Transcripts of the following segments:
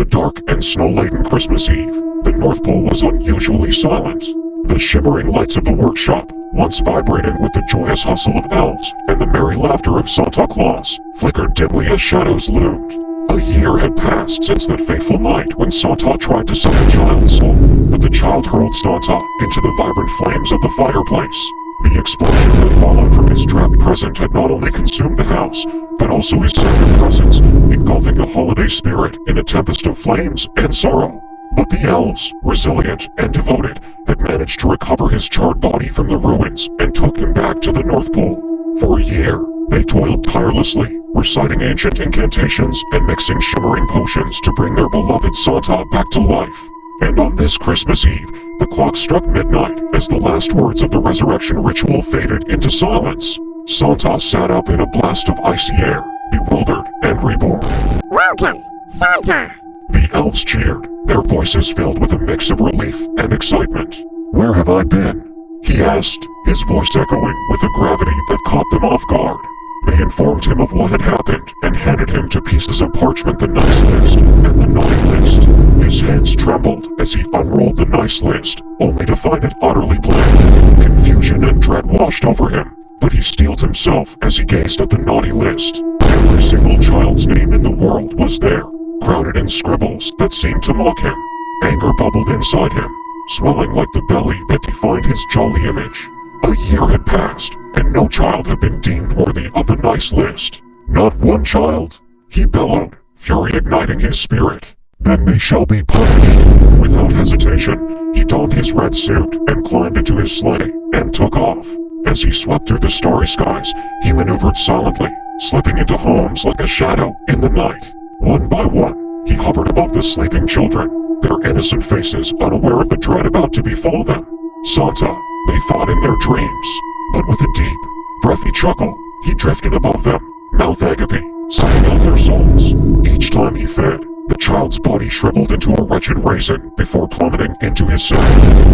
a dark and snow-laden Christmas Eve, the North Pole was unusually silent. The shimmering lights of the workshop, once vibrating with the joyous hustle of elves and the merry laughter of Santa Claus, flickered dimly as shadows loomed. A year had passed since that fateful night when Santa tried to suck a child's soul, but the child hurled Santa into the vibrant flames of the fireplace. The explosion that followed from his trapped present had not only consumed the house, but also his sacred presence, engulfing the holiday spirit in a tempest of flames and sorrow. But the elves, resilient and devoted, had managed to recover his charred body from the ruins and took him back to the North Pole. For a year, they toiled tirelessly, reciting ancient incantations and mixing shimmering potions to bring their beloved Santa back to life. And on this Christmas Eve, the clock struck midnight as the last words of the resurrection ritual faded into silence. Santa sat up in a blast of icy air, bewildered and reborn. Welcome, Santa! The elves cheered, their voices filled with a mix of relief and excitement. Where have I been? He asked, his voice echoing with a gravity that caught them off guard. They informed him of what had happened and handed him to pieces of parchment the nice list and the naughty list. His hands trembled as he unrolled the nice list, only to find it utterly blank. Confusion and dread washed over him, but he steeled himself as he gazed at the naughty list. Every single child's name in the world was there, crowded in scribbles that seemed to mock him. Anger bubbled inside him, swelling like the belly that defined his jolly image. A year had passed, and no child had been deemed worthy of the nice list. Not one child? He bellowed, fury igniting his spirit. Then they shall be punished. Without hesitation, he donned his red suit and climbed into his sleigh and took off. As he swept through the starry skies, he maneuvered silently, slipping into homes like a shadow in the night. One by one, he hovered above the sleeping children, their innocent faces unaware of the dread about to befall them. Santa, they thought in their dreams, but with a deep, breathy chuckle, he drifted above them, mouth agape, sucking out their souls. Each time he fed, the child's body shriveled into a wretched raisin before plummeting into his cell.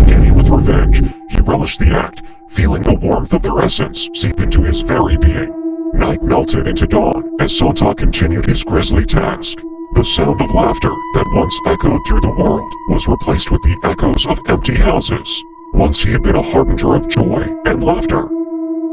Giddy with revenge, he relished the act, feeling the warmth of their essence seep into his very being. Night melted into dawn as Santa continued his grisly task. The sound of laughter that once echoed through the world was replaced with the echoes of empty houses. Once he had been a harbinger of joy and laughter.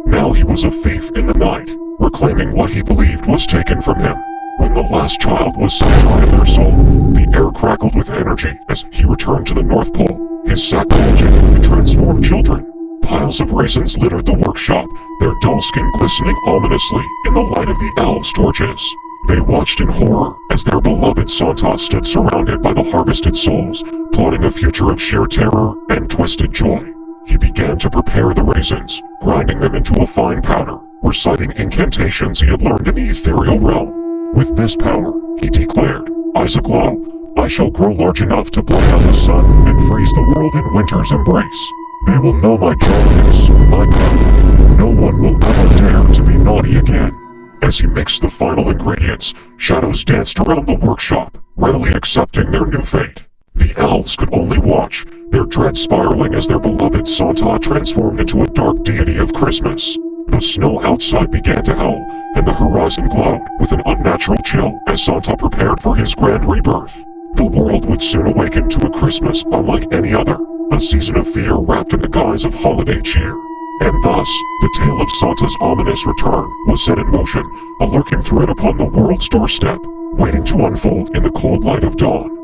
Now he was a thief in the night, reclaiming what he believed was taken from him. When the last child was sucked out of their soul, the air crackled with energy as he returned to the North Pole, his sack bulging with the transformed children. Piles of raisins littered the workshop, their dull skin glistening ominously in the light of the elves' torches. They watched in horror as their beloved Santa stood surrounded by the harvested souls, plotting a future of sheer terror and twisted joy. He began to prepare the raisins, grinding them into a fine powder, reciting incantations he had learned in the ethereal realm. With this power, He declared, eyes aglow, I shall grow large enough to blot out the sun and freeze the world in winter's embrace. They will know my jolliness, my power. No one will ever dare to be naughty again. As he mixed the final ingredients, shadows danced around the workshop, readily accepting their new fate. The elves could only watch, their dread spiraling as their beloved Santa transformed into a dark deity of Christmas. The snow outside began to howl, and the horizon glowed with an unnatural chill as Santa prepared for his grand rebirth. The world would soon awaken to a Christmas unlike any other, a season of fear wrapped in the guise of holiday cheer. And thus, the tale of Santa's ominous return was set in motion, a lurking threat upon the world's doorstep, waiting to unfold in the cold light of dawn.